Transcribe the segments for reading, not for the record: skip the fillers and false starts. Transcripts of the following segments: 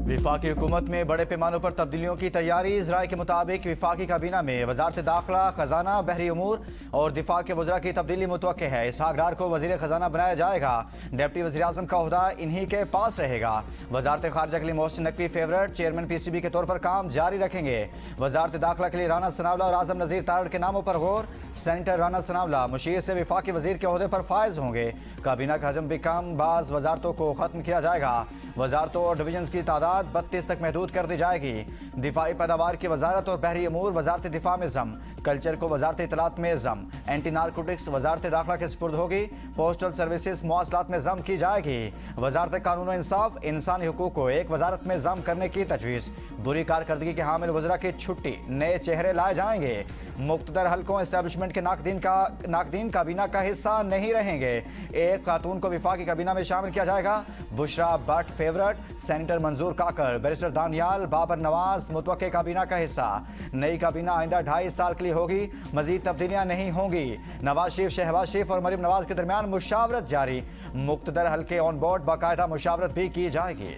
विफाकी हुकूमत में बड़े पैमानों पर तब्दीलियों की तैयारी। राय के मुताबिक विफाकी काबीना में वजारत दाखिला, खजाना, बहरी उमूर और दिफा के वज़रा की तब्दीली मुतवक्के है। इसहाक डार को वज़ीर खजाना बनाया जाएगा। डिप्टी वज़ीर आज़म का ओहदा इन्हीं के पास रहेगा। वजारत खारजा के लिए Mohsin Naqvi favourite chairman PCB के तौर पर काम जारी रखेंगे। वजारत दाखिला के लिए राना सनावला और आजम नज़ीर तारड़ के नामों पर गौर। सेनेटर राना सनावला मुशीर से विफाकी वज़ीर के ओहदे पर फायज होंगे। काबीना का हजम भी कम, बाज़ वजारतों को खत्म किया जाएगा। वजारतों और डिवीजन की तादाद 32 तक महदूद कर दी जाएगी। दिफाई पैदावार की वजारत और बहरी अमूर वजारत दिफा में जम, कल्चर को वजारत इतलात में जम, एंटी नारकोटिक्स वजारत दाखिला के सुपुर्द होगी। पोस्टल सर्विसेज मवासलात में जम की जाएगी। वजारत कानून और इंसाफ इंसानी हुकूक को एक वजारत में जम करने की तजवीज़। बुरी कारकर्दगी के हामिल वज़रा की छुट्टी, नए चेहरे लाए जाएंगे। मुख्तदर हल्कों एस्टेब्लिशमेंट के नाकदीन काबीना का हिस्सा नहीं रहेंगे। एक खातून को विफाकी काबीना में शामिल किया जाएगा। बुशरा भट्ट फेवरेट, सेनेटर मंजूर काकर, बैरिस्टर दानियाल, बाबर नवाज मुतवक्के काबीना का हिस्सा। नई काबीना आइंदा 2.5 साल के लिए होगी। मजीद तब्दीलियां नहीं होंगी। नवाज शरीफ, शहबाज शरीफ और मरीम नवाज के दरमियान मुशावरत जारी। मुख्तदर हल्के ऑन बोर्ड, बाकायदा मुशावरत भी की जाएगी।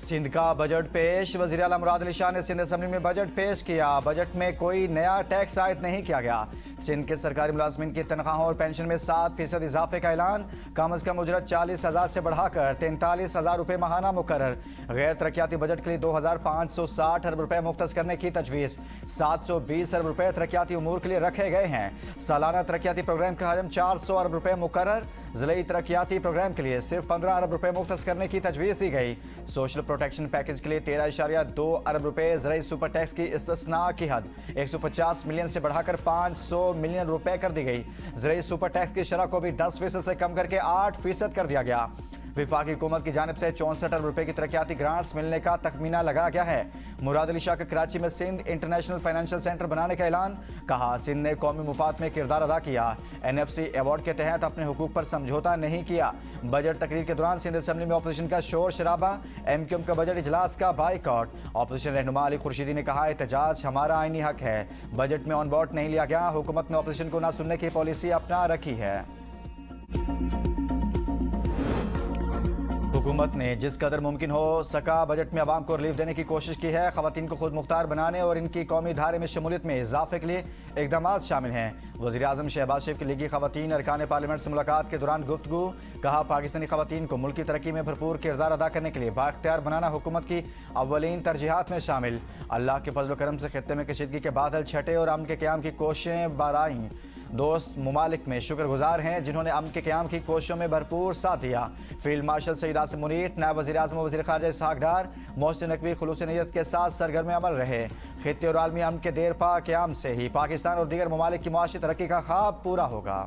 सिंध का बजट पेश। वज़ीर आला मुराद अली शाह ने सिंध असेंबली में बजट पेश किया। बजट में कोई नया टैक्स आयद नहीं किया गया। सिंध के सरकारी मुलाजमीन की तनख्वाहों और पेंशन में 7% इजाफे का ऐलान। कम अज कम उजरत 40,000 से बढ़ाकर 43,000 रुपये माहाना मुकर्रर। गैर तरक्याती बजट के लिए 2,560 अरब रुपये मुख्तस करने की तजवीज़। 720 अरब रुपये तरक्याती उमूर के लिए रखे गए हैं। सालाना तरक्याती प्रोग्राम का हजम 400 अरब रुपये मुकर्रर। ज़िले तरक्याती प्रोग्राम के लिए सिर्फ 15 अरब रुपये मुख्तस करने की तजवीज़ दी गई। सोशल प्रोटेक्शन पैकेज के लिए 13.2 अरब रुपये। ज़राई सुपर टैक्स की इस्तिस्ना की हद 150 मिलियन से बढ़ाकर 500 मिलियन रुपए कर दी गई। ज़राई सुपर टैक्स की शरह को भी 10% से कम करके 8% कर दिया गया। विफाकी हुकूमत की जानिब से 64 अरब रुपए की तरक्याती ग्रांट्स मिलने का तखमीना लगाया गया है। मुराद अली शाह का कराची में सिंध इंटरनेशनल फाइनेंशियल सेंटर बनाने का ऐलान। कहा, सिंध ने कौमी मुफाद में किरदार अदा किया। NFC अवार्ड के तहत अपने हुकूक पर समझौता नहीं किया। बजट तकरीर के दौरान सिंध असेंबली में अपोजिशन का शोर शराबा। MQM का बजट इजलास का बाइकआउट। अपोजिशन रहनुमा अली खुर्शीदी ने कहा, एहतजाज हमारा आईनी हक है। बजट में ऑन बोर्ड नहीं लिया गया। हुकूमत ने अपोजिशन को ना सुनने की पॉलिसी अपना रखी है। हुकूमत ने जिस कदर मुमकिन हो सका बजट में आवाम को रिलीफ देने की कोशिश की है। खवातीन को खुद मुख्तार बनाने और इनकी कौमी धारे में शमूलियत में इजाफे के लिए इकदाम शामिल हैं। वज़ीर आज़म शहबाज शरीफ की लीगी खवातीन अरकान पार्लियामेंट से मुलाकात के दौरान गुफ्तगू। कहा, पाकिस्तानी खवातीन को मुल्क की तरक्की में भरपूर किरदार अदा करने के लिए बाख्तियार बनाना हुकूमत की अव्वलीन तरजीहात में शामिल। अल्लाह के फजल करम से खित्ते में कशीदगी के बादल छटे और अमन के क़याम की कोशिशें बाराई। दोस्त ममालिक में शुक्रगुजार हैं जिन्होंने अमन के क़याम की कोशिशों में भरपूर साथ दिया। फील्ड मार्शल सईद आसिम मुनीर, नायब वज़ीर आज़म और वज़ीर ख़ारजा इसहाक डार मोहसिन नकवी खुलूस नीयत के साथ सरगर्म अमल रहे। खित्ते और आलमी अमन के देर पा क़याम से ही पाकिस्तान और दीगर ममालिक की मुआशी तरक्की का ख्वाब पूरा होगा।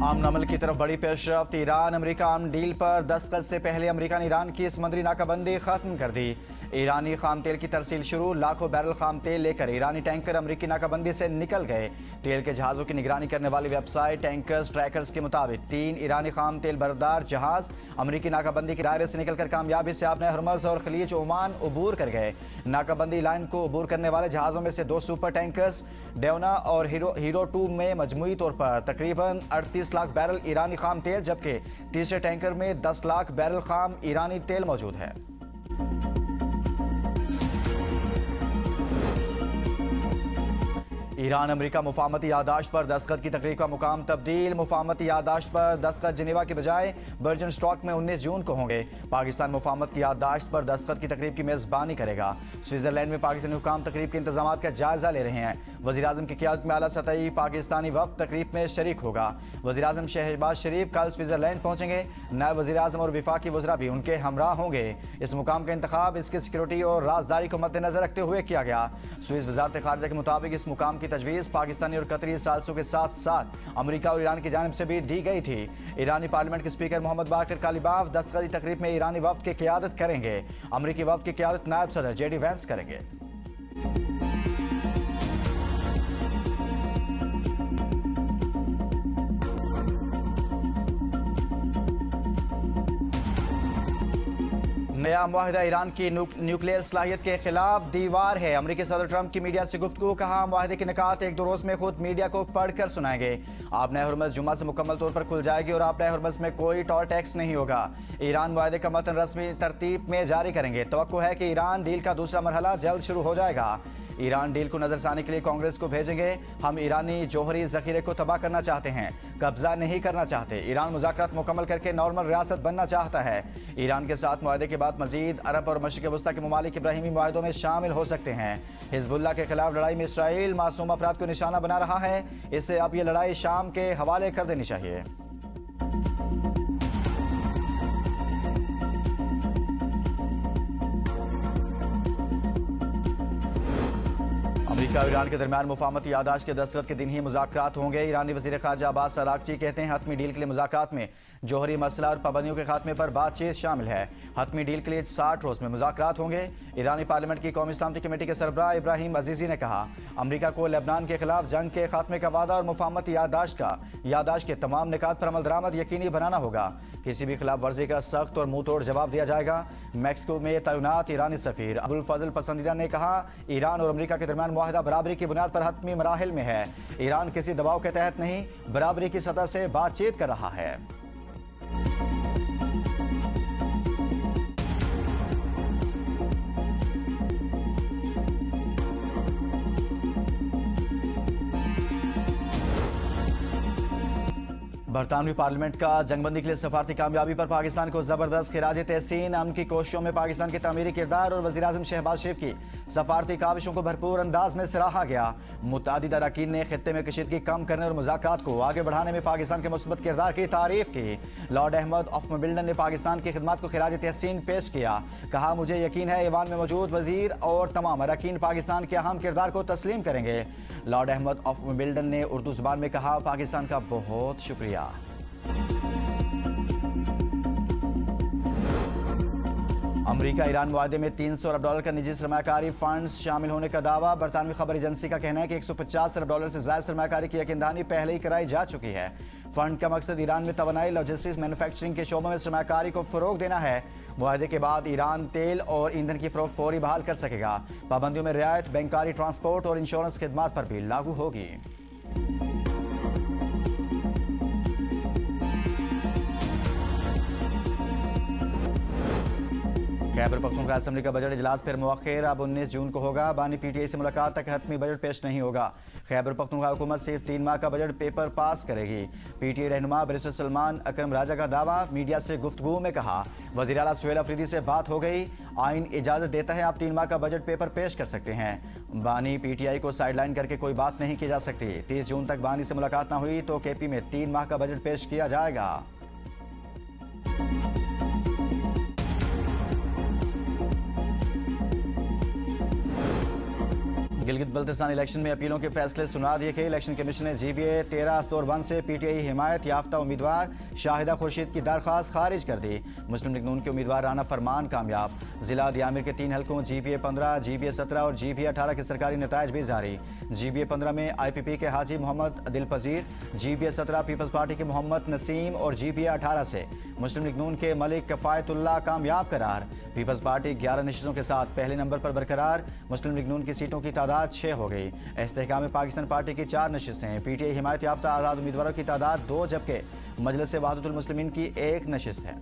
अमन अमल की तरफ बड़ी पेशरफ्त। ईरान अमेरिका अमन डील पर दस्तखत से पहले अमेरिका ने ईरान की समुद्री नाकाबंदी खत्म कर दी। ईरानी खाम तेल की तरसील शुरू। लाखों बैरल खाम तेल लेकर ईरानी टैंकर अमेरिकी नाकाबंदी से निकल गए। तेल के जहाज़ों की निगरानी करने वाली वेबसाइट टैंकर्स ट्रैकर्स के मुताबिक 3 ईरानी खाम तेल बरदार जहाज़ अमेरिकी नाकाबंदी के दायरे से निकलकर कामयाबी से आपने हरमज और खलीज ओमान अबूर कर गए। नाकाबंदी लाइन को अबूर करने वाले जहाज़ों में से 2 सुपर टैंकर्स डेवना और हीरो 2 में मजमूई तौर पर तकरीबन 38 लाख बैरल ईरानी खाम तेल, जबकि तीसरे टैंकर में 10 लाख बैरल खाम ईरानी तेल मौजूद है। ईरान अमेरिका मुफाहमती यादाश्त पर दस्तखत की तकरीब का मुकाम तब्दील। मुफाहमती यादाश्त पर दस्तखत जिनेवा के बजाय बर्जन स्टॉक में 19 जून को होंगे। पाकिस्तान मुफाहमत की यादाश्त पर दस्तखत की तकरीब की मेज़बानी करेगा। स्विट्जरलैंड में पाकिस्तानी हुकाम तकरीब के इंतजाम का जायजा ले रहे हैं। वज़ीर आज़म की क़यादत में आला सतही पाकिस्तानी वफ़द तकरीब में शरीक होगा। वज़ीर आज़म शहबाज शरीफ कल स्विट्जरलैंड पहुँचेंगे। नायब वज़ीर आज़म और विफाकी वज़रा भी उनके हमरा होंगे। इस मुकाम का इंतखाब इसकी सिक्योरिटी और राजदारी को मद्देनजर रखते हुए किया गया। स्विस वज़ारत ख़ारजा के मुताबिक इस मुकाम की तजवीज़ पाकिस्तानी और कतरी सालसों के साथ साथ अमेरिका और ईरान की जानिब से भी दी गई थी। ईरानी पार्लियामेंट के स्पीकर मोहम्मद बाकर कालिबाफ दस्तखती तकरीब में ईरानी वफ़द की क़यादत करेंगे। अमेरिकी वफ़द की क़यादत नायब सदर JD वैंस करेंगे। नया मुआहिदा ईरान की न्यूक्लियर सलाहियत के खिलाफ दीवार है। अमेरिकी सदर ट्रंप की मीडिया से गुफ्तगू, कहा मुआहिदे के निकात एक दो रोज में खुद मीडिया को पढ़कर सुनाएंगे। आपने हुर्मुज़ जुम्मा से मुकम्मल तौर पर खुल जाएगी और आपने हुर्मुज़ में कोई टॉल टैक्स नहीं होगा। ईरान मुआहिदे का मतन रस्मी तरतीब में जारी करेंगे। तवक्को है कि ईरान डील का दूसरा मरहला जल्द शुरू हो जाएगा। ईरान डील को नजरसानी के लिए कांग्रेस को भेजेंगे। हम ईरानी जोहरी जखीरे को तबाह करना चाहते हैं, कब्जा नहीं करना चाहते। ईरान मुज़ाकरात मुकम्मल करके नॉर्मल रियासत बनना चाहता है। ईरान के साथ मुआहदे के बाद मजीद अरब और मशरिक़ वस्ता के ममालिक इब्राहिमी मुआहदों में शामिल हो सकते हैं। हिजबुल्लाह के खिलाफ लड़ाई में इसराइल मासूम अफराद को निशाना बना रहा है। इससे अब ये लड़ाई शाम के हवाले कर देनी चाहिए। अमेरिका और ईरान के दरमियान मुफाहमती यादाश्त के दस्तखत के दिन ही मुज़ाकरात होंगे। ईरानी वज़ीर ख़ारजा अब्बास अराग़ची कहते हैं हतमी डील के लिए मुज़ाकरात में जोहरी मसला और पाबंदियों के खात्मे पर बातचीत शामिल है। हतमी डील के लिए 60 रोज़ में मुज़ाकरात होंगे। ईरानी पार्लियामेंट की कौमी सलामती कमेटी के सरबराह इब्राहिम अजीज़ी ने कहा, अमेरिका को लेबनान के खिलाफ जंग के खात्मे का वादा और मुफाहमती यादाश्त के तमाम निकात पर अमल दरामद यकीनी बनाना होगा। किसी भी खिलाफ वर्जी का सख्त और मुंह तोड़ जवाब दिया जाएगा। मैक्सिको में तैनात ईरानी सफीर अबुल फजल पसंदीदा ने कहा, ईरान और अमेरिका के दरमियान मुआहिदा बराबरी की बुनियाद पर हतमी मराहिल में है। ईरान किसी दबाव के तहत नहीं, बराबरी की सतह से बातचीत कर रहा है। बरतानवी पार्लियामेंट का जंगबंदी के लिए सफारती कामयाबी पर पाकिस्तान को जबरदस्त खिराज तहसीन। अमन की कोशिशों में पाकिस्तान के तामीरी किरदार और वज़ीर आज़म शहबाज शरीफ की सफारती काविशों को भरपूर अंदाज में सराहा गया। मुतादिद अरकान ने खित्ते में कशीदगी कम करने और मुज़ाकरात को आगे बढ़ाने में पाकिस्तान के मुस्बत किरदार की तारीफ की। लॉर्ड अहमद ऑफ विंबलडन ने पाकिस्तान की खिदमत को खिराज तहसीन पेश किया। कहा, मुझे यकीन है ईवान में मौजूद वजीर और तमाम अरकान पाकिस्तान के अहम किरदार को तस्लीम करेंगे। लॉर्ड अहमद ऑफ विंबलडन ने उर्दू जुबान में कहा, पाकिस्तान का बहुत शुक्रिया। अमेरिका ईरान मुआहदे में 300 अरब डॉलर का निजी सरमाकारी फंड्स शामिल होने का दावा। बरतानवी खबर एजेंसी का कहना है कि 150 अरब डॉलर से ज्यादा सरमाकारी की यकीनदहानी पहले ही कराई जा चुकी है। फंड का मकसद ईरान में तवानाई, लॉजिस्टिक्स, मैन्युफैक्चरिंग के शोबों में सरमाकारी को फरोग देना है। मुआहदे के बाद ईरान तेल और ईंधन की फरोख्त फौरी बहाल कर सकेगा। पाबंदियों में रियायत बैंकारी, ट्रांसपोर्ट और इंश्योरेंस खिदमात पर भी लागू होगी। खैबर पख्तूनख्वा असेंबली का बजट इजलास फिर मुअख्खर, अब 19 जून को होगा। बानी पीटीआई से मुलाकात तक हतमी बजट पेश नहीं होगा। खैबर पख्तूनख्वा हुकूमत सिर्फ 3 माह का बजट पेपर पास करेगी। पीटीआई रहनुमा बैरिस्टर सलमान अकरम राजा का दावा। मीडिया से गुफ्तगू में कहा, वज़ीर आला सुहेल अफरीदी से बात हो गई, आइन इजाज़त देता है, आप 3 माह का बजट पेपर पेश कर सकते हैं। बानी पीटीआई को साइडलाइन करके कोई बात नहीं की जा सकती। 30 जून तक बानी से मुलाकात न हुई तो केपी में 3 माह का बजट पेश किया जाएगा। गिलगित बल्तिस्तान इलेक्शन में अपीलों के फैसले सुना दिए गए। इलेक्शन कमीशन ने जीबीए 13 अस्तोर 1 से पीटीआई हिमायत याफ्ता उम्मीदवार शाहिदा खुर्शीद की दरख्वास्त खारिज कर दी। मुस्लिम लीग नून के उम्मीदवार राना फरमान कामयाब। जिला दियामिर के 3 हलकों जीबीए 15, जीबीए 17 और जीबीए 18 के सरकारी नताइज भी जारी। जीबीए 15 में आईपीपी के हाजी Mohammad Dilpazir, GBA 17 peoples party के मोहम्मद नसीम और जीबीए 18 से मुस्लिम लीग नून के मलिक कफायतुल्लाह कामयाब करार। पीपल्स पार्टी 11 नशिस्तों के साथ पहले नंबर पर बरकरार। मुस्लिम लीग नून की सीटों की तादाद 6 हो गई। इस्तेहकाम में पाकिस्तान पार्टी की 4 नशिस्तें। पीटीआई हिमायत याफ्ता आज़ाद उम्मीदवारों की तादाद 2 जबकि मजलिस वहदतुल मुस्लिमीन की 1 नशिस्त है।